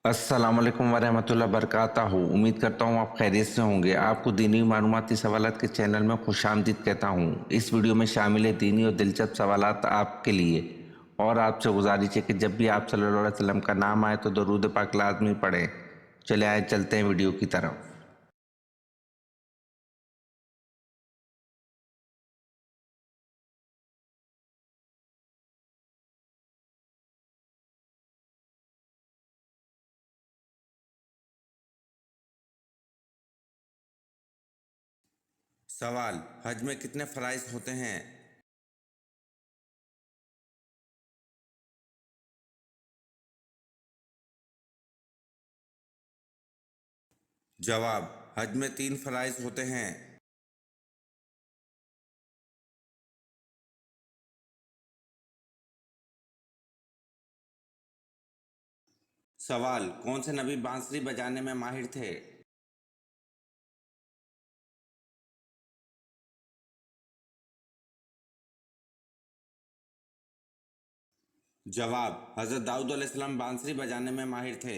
अस्सलाम वालेकुम वरहमतुल्लाह बरकातहू। उम्मीद करता हूँ आप खैरियत से होंगे। आपको दीनी मालूमाती सवालात के चैनल में खुशामदीद कहता हूँ। इस वीडियो में शामिल है दीनी और दिलचस्प सवालात आपके लिए। और आपसे गुजारिश है कि जब भी आप सल्लल्लाहु अलैहि वसल्लम का नाम आए तो दरूद पाक लाजमी पढ़ें। चले आए चलते हैं वीडियो की तरफ। सवाल, हज में कितने फ़राइज़ होते हैं? जवाब, हज में 3 फ़राइज़ होते हैं। सवाल, कौन से नबी बांसुरी बजाने में माहिर थे? जवाब, हज़रत दाऊद अलैहिस्सलाम बांसुरी बजाने में माहिर थे।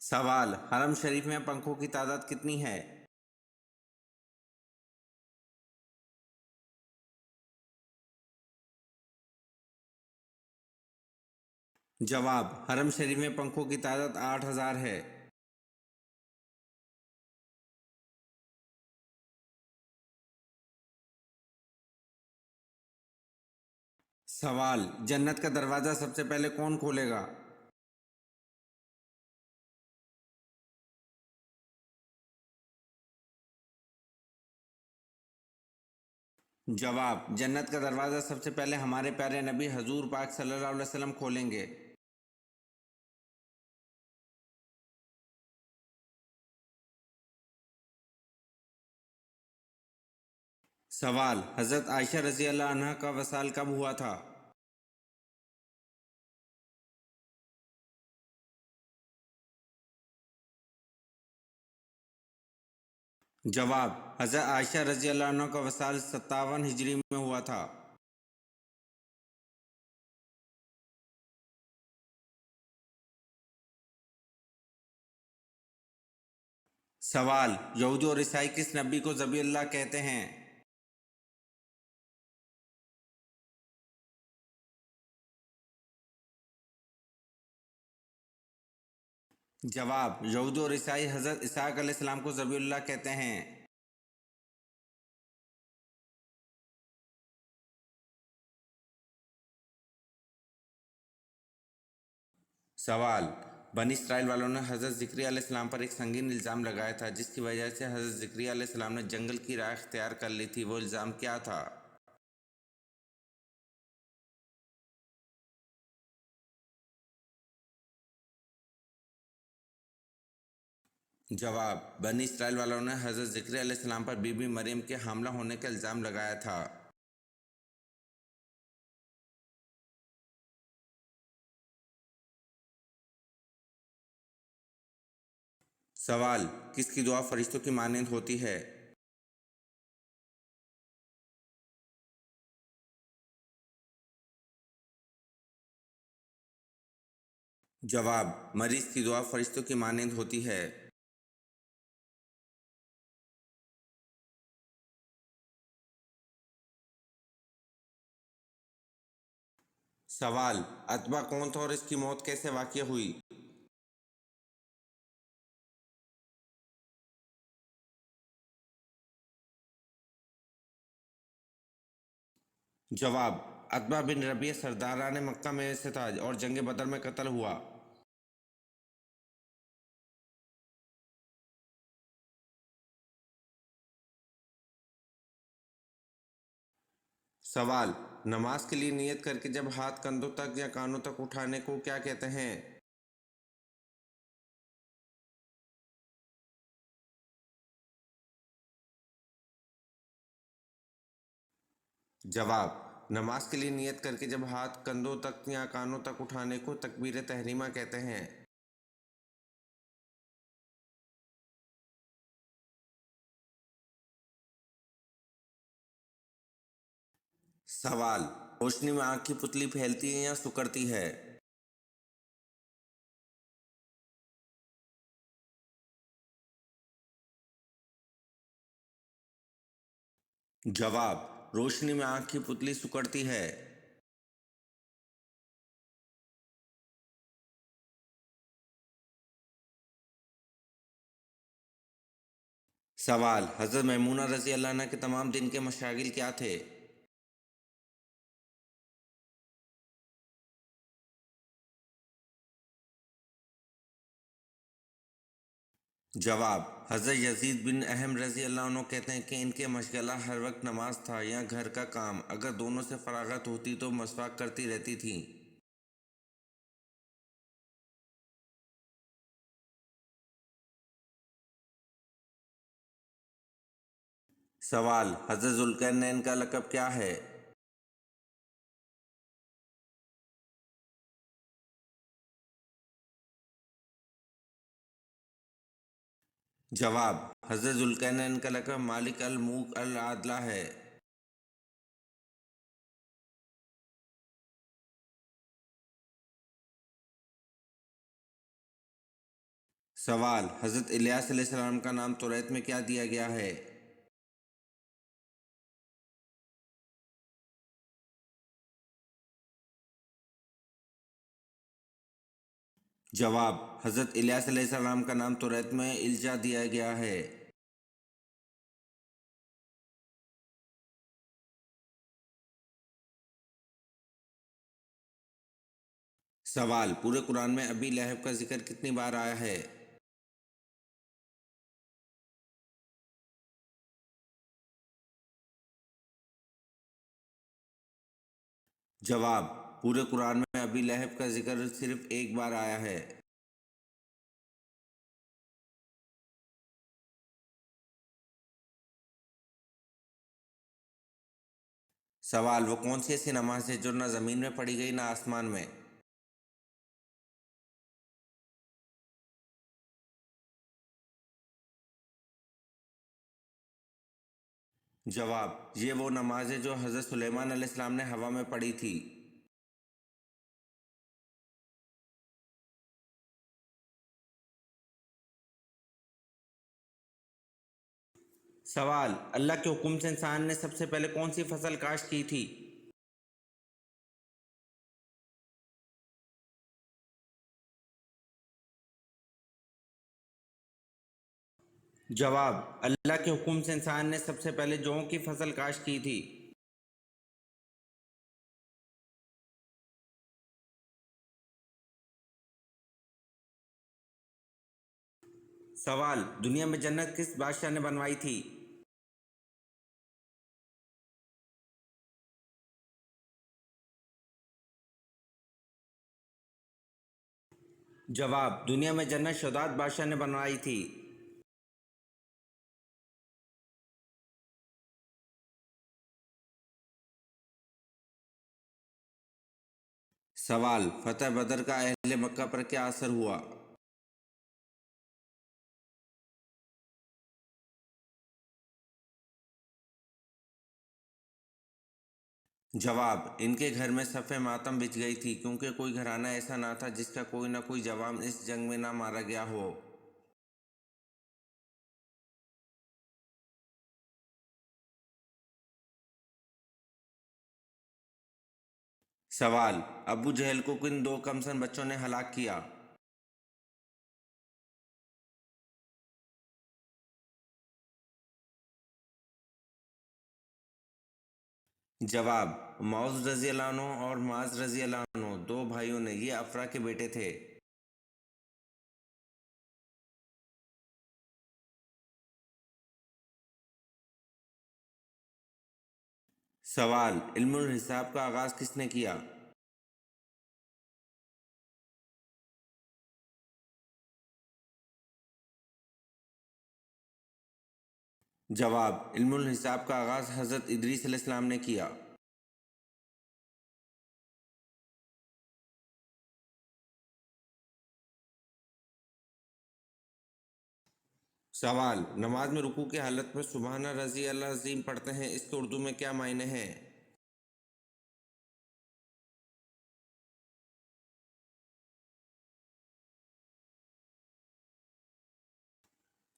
सवाल, हरम शरीफ में पंखों की तादाद कितनी है? जवाब, हरम शरीफ में पंखों की तादाद 8,000 है। सवाल, जन्नत का दरवाज़ा सबसे पहले कौन खोलेगा? जवाब, जन्नत का दरवाज़ा सबसे पहले हमारे प्यारे नबी हजूर पाक सल्लल्लाहु अलैहि वसल्लम खोलेंगे। सवाल, हज़रत आयशा रज़ी अल्लाह अन्हा का वसाल कब हुआ था? जवाब, हज़रत आयशा रज़ी अल्लाह अन्हा का वसाल 57 हिजरी में हुआ था। सवाल, यहूदी और ईसाई किस नबी को ज़बीउल्लाह कहते हैं? जवाब, यहूदी और ईसाई हज़रत इसहाक अलैहिस्सलाम को ज़बीउल्लाह कहते हैं। सवाल, बनी इसराइल वालों ने हज़रत ज़िक्रिया अलैहिस्सलाम पर एक संगीन इल्ज़ाम लगाया था जिसकी वजह से हज़रत ज़िक्रिया अलैहिस्सलाम ने जंगल की राह इख्तियार कर ली थी। वो इल्ज़ाम क्या था? जवाब, बनी इसराइल वालों ने हज़रत ज़िक्रिया अलैहिस्सलाम पर बीबी मरियम के हमला होने का इल्ज़ाम लगाया था। सवाल, किसकी दुआ फरिश्तों की मानंद होती है? जवाब, मरीज की दुआ फरिश्तों की मानंद होती है। सवाल, अतबा कौन था और इसकी मौत कैसे वाक़या हुई? जवाब, अतबा बिन रबिया सरदारान मक्का में से था और जंग बदर में कत्ल हुआ। सवाल, नमाज के लिए नियत करके जब हाथ कंधों तक या कानों तक उठाने को क्या कहते हैं? जवाब, नमाज के लिए नियत करके जब हाथ कंधों तक या कानों तक उठाने को तकबीर तहरीमा कहते हैं। सवाल, रोशनी में आँख की पुतली फैलती है या सिकुड़ती है? जवाब, रोशनी में आँख की पुतली सिकुड़ती है। सवाल, हज़रत मैमूना रज़ी अल्लाह अन्हा के तमाम दिन के मशागिल क्या थे? जवाब, हज़रत यज़ीद बिन अहम रज़ी अल्लाह अन्हु कहते हैं कि इनके मशगला हर वक्त नमाज था या घर का काम। अगर दोनों से फरागत होती तो मसवाक करती रहती थीं। सवाल, हज़रत ज़ुल्करनैन का लक़ब क्या है? जवाब, हज़रत ज़ुल्करनैन का लक़ब मालिक अल मुल्क अल आदला है। सवाल, हज़रत इलियास अलैहिस्सलाम का नाम तौरात में क्या दिया गया है? जवाब, हज़रत इलियास अलैहिस्सलाम का नाम तौरात में इल्जा दिया गया है। सवाल, पूरे कुरान में अबी लहब का जिक्र कितनी बार आया है? जवाब, पूरे कुरान में अबी लहब का जिक्र सिर्फ एक बार आया है। सवाल, वो कौन सी ऐसी नमाज है जो ना ज़मीन में पढ़ी गई ना आसमान में? जवाब, ये वो नमाज है जो हज़रत सुलेमान अलैहिस्सलाम ने हवा में पढ़ी थी। सवाल, अल्लाह के हुक्म से इंसान ने सबसे पहले कौन सी फसल काश्त की थी? जवाब, अल्लाह के हुक्म से इंसान ने सबसे पहले जौ की फसल काश्त की थी। सवाल, दुनिया में जन्नत किस बादशाह ने बनवाई थी? जवाब, दुनिया में जन्नत शदाद बादशाह ने बनवाई थी। सवाल, फतह बदर का अहले मक्का पर क्या असर हुआ? जवाब, इनके घर में सफ़े मातम बिछ गई थी क्योंकि कोई घराना ऐसा ना था जिसका कोई ना कोई जवान इस जंग में ना मारा गया हो। सवाल, अबू जहल को किन दो कमसन बच्चों ने हलाक किया? जवाब, मौज रजी अल्लाह अन्हु और माज रजी अल्लाह अन्हु दो भाइयों ने, ये अफरा के बेटे थे। सवाल, इल्मुल हिसाब का आगाज़ किसने किया? जवाब, इल्मुल हिसाब का आगाज़ हज़रत इदरीस अलैहिस्सलाम ने किया। सवाल, नमाज में रुकू की हालत में सुबहाना रज़ी अल्लाह अज़ीम पढ़ते हैं, इसके उर्दू में क्या मायने हैं?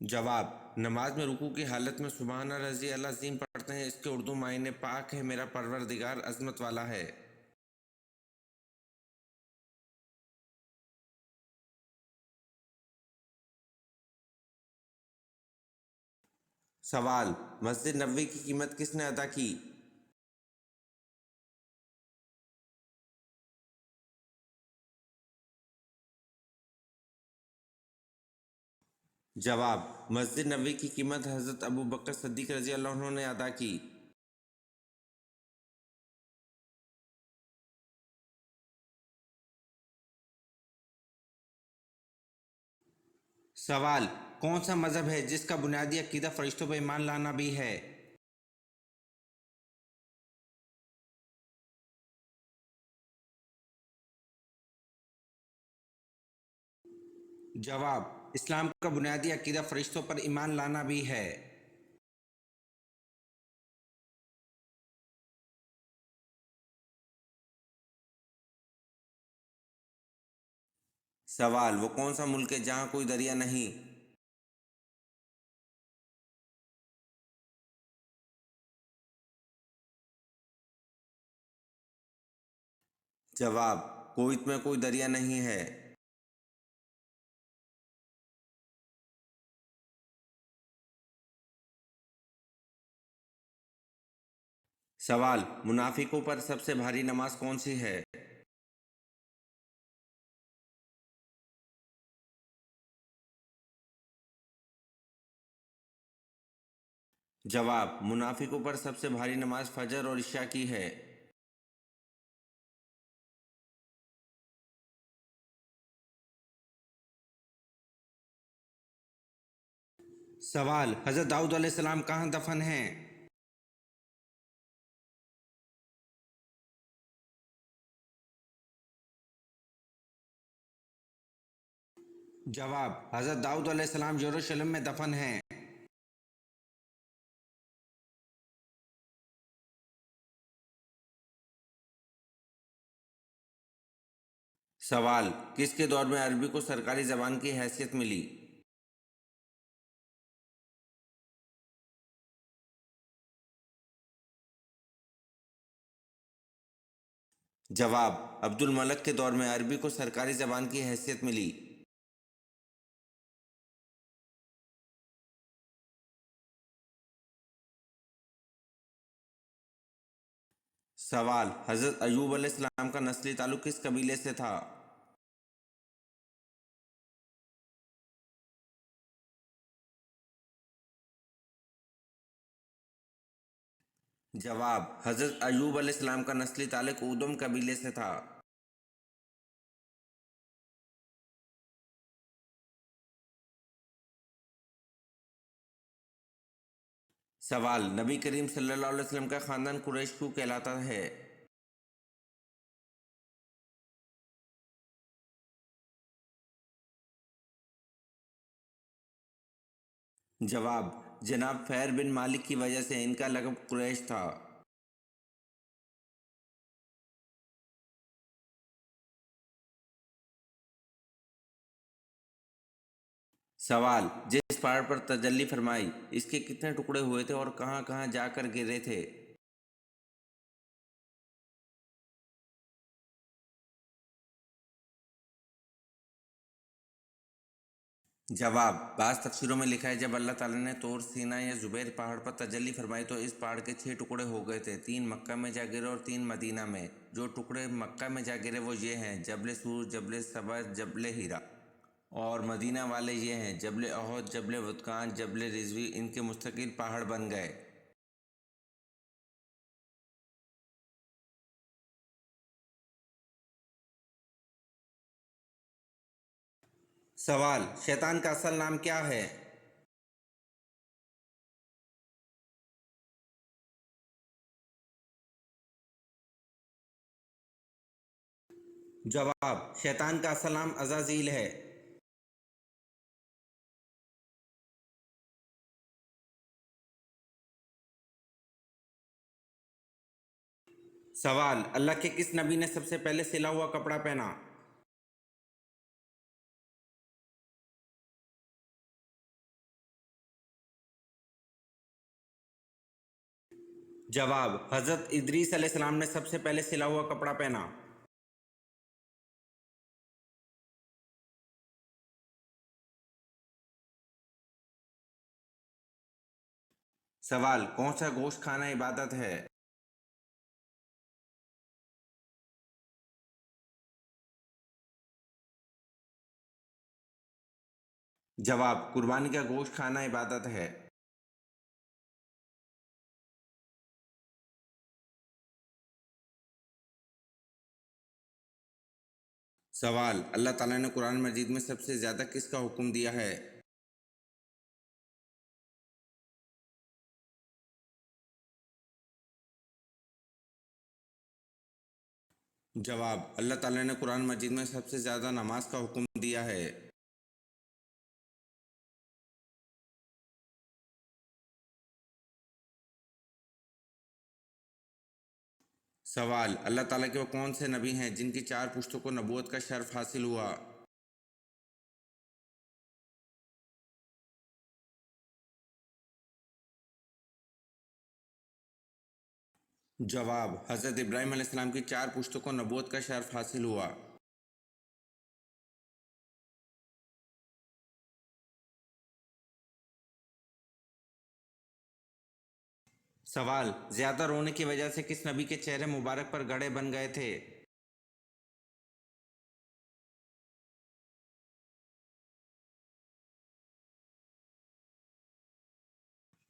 जवाब, नमाज में रुकू की हालत में सुबहान रज़ी अल अज़ीम पढ़ते हैं। इसके उर्दू मायने पाक है मेरा परवरदिगार अज़मत वाला है। सवाल, मस्जिद नबवी की कीमत किसने अदा की? जवाब, मस्जिद नबवी की कीमत हज़रत अबू बकर सिद्दीक़ रज़ी अल्लाह अन्हु ने अदा की। सवाल, कौन सा मज़हब है जिसका बुनियादी अक़ीदा फ़रिश्तों पर ईमान लाना भी है? जवाब, इस्लाम का बुनियादी अक़ीदा फ़रिश्तों पर ईमान लाना भी है। सवाल, वो कौन सा मुल्क है जहाँ कोई दरिया नहीं? जवाब, कुवैत में कोई दरिया नहीं है। सवाल, मुनाफिकों पर सबसे भारी नमाज कौन सी है? जवाब, मुनाफिकों पर सबसे भारी नमाज फजर और इशा की है। सवाल, हज़रत दाऊद अलैहिस्सलाम कहाँ दफन हैं? जवाब, हज़रत दाऊद अलैहिस्सलाम यरूशलेम में दफन हैं। सवाल, किसके दौर में अरबी को सरकारी ज़बान की हैसियत मिली? जवाब, अब्दुल मलक के दौर में अरबी को सरकारी ज़बान की हैसियत मिली। सवाल, हज़रत अयूब अलैहिस्सलाम का नस्ली ताल्लुक़ किस कबीले से था? जवाब, हज़रत अयूब अलैहिस्सलाम का नस्ली ताल्लुक़ उदम कबीले से था। सवाल, नबी करीम सल्लल्लाहु अलैहि वसल्लम का ख़ानदान कुरैश क्यों कहलाता है? जवाब, जनाब फ़ैर बिन मालिक की वजह से इनका लक़ब कुरैश था। सवाल, जिस पहाड़ पर तजल्ली फरमाई इसके कितने टुकड़े हुए थे और कहाँ कहाँ जाकर गिरे थे? जवाब, बाज़ तफसीरों में लिखा है जब अल्लाह ताला ने तौर सीना या ज़ुबैर पहाड़ पर तजल्ली फरमाई तो इस पहाड़ के 6 टुकड़े हो गए थे। 3 मक्का में जा गिरे और 3 मदीना में। जो टुकड़े मक्का में जा गिरे वो ये हैं जबल सूर, जबल सबा, जबल हीरा। और मदीना वाले ये हैं जबल अहद, जबल वुदकान, जबल रिजवी। इनके मुस्तकिल पहाड़ बन गए। सवाल, शैतान का असल नाम क्या है? जवाब, शैतान का असल नाम अज़ाज़ील है। सवाल, अल्लाह के किस नबी ने सबसे पहले सिला हुआ कपड़ा पहना? जवाब, हजरत इदरीस अलैहिस्सलाम ने सबसे पहले सिला हुआ कपड़ा पहना। सवाल, कौन सा गोश्त खाना इबादत है? जवाब, कुर्बानी का गोश्त खाना इबादत है। सवाल, अल्लाह ताला ने कुरान मजीद में सबसे ज्यादा किसका हुक्म दिया है? जवाब, अल्लाह ताला ने कुरान मजीद में सबसे ज्यादा नमाज का हुक्म दिया है। सवाल, अल्लाह ताला के वो कौन से नबी हैं जिनकी 4 पुश्तों को नबूवत का शर्फ हासिल हुआ? जवाब, हजरत इब्राहीम अलैहिस्सलाम की 4 पुश्तों को नबूवत का शर्फ हासिल हुआ। सवाल, ज्यादा रोने की वजह से किस नबी के चेहरे मुबारक पर गड़े बन गए थे?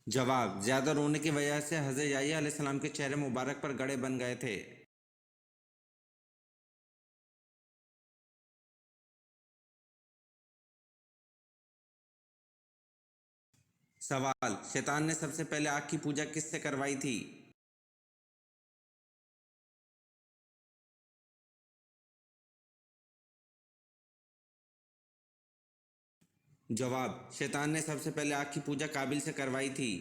जवाब, ज्यादा रोने की वजह से हजरत याह्या अलैहिस्सलाम के चेहरे मुबारक पर गड़े बन गए थे। सवाल, शैतान ने सबसे पहले आग की पूजा किससे करवाई थी? जवाब, शैतान ने सबसे पहले आग की पूजा काबिल से करवाई थी।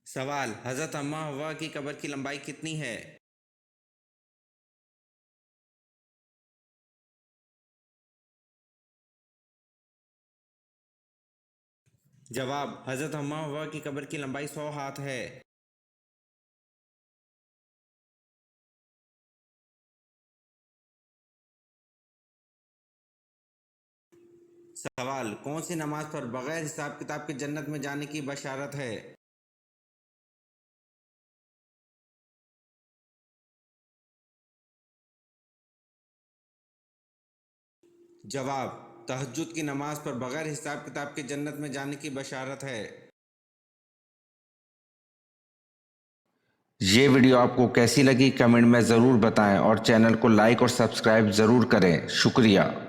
सवाल, हजरत अम्मा हवा की कब्र की लंबाई कितनी है? जवाब, हजरत अम्मा हवा की कब्र की लंबाई 100 हाथ है। सवाल, कौन सी नमाज पर बगैर हिसाब किताब के जन्नत में जाने की बशारत है? जवाब, तहज्जुद की नमाज पर बगैर हिसाब किताब के जन्नत में जाने की बशारत है। ये वीडियो आपको कैसी लगी कमेंट में ज़रूर बताएं और चैनल को लाइक और सब्सक्राइब ज़रूर करें। शुक्रिया।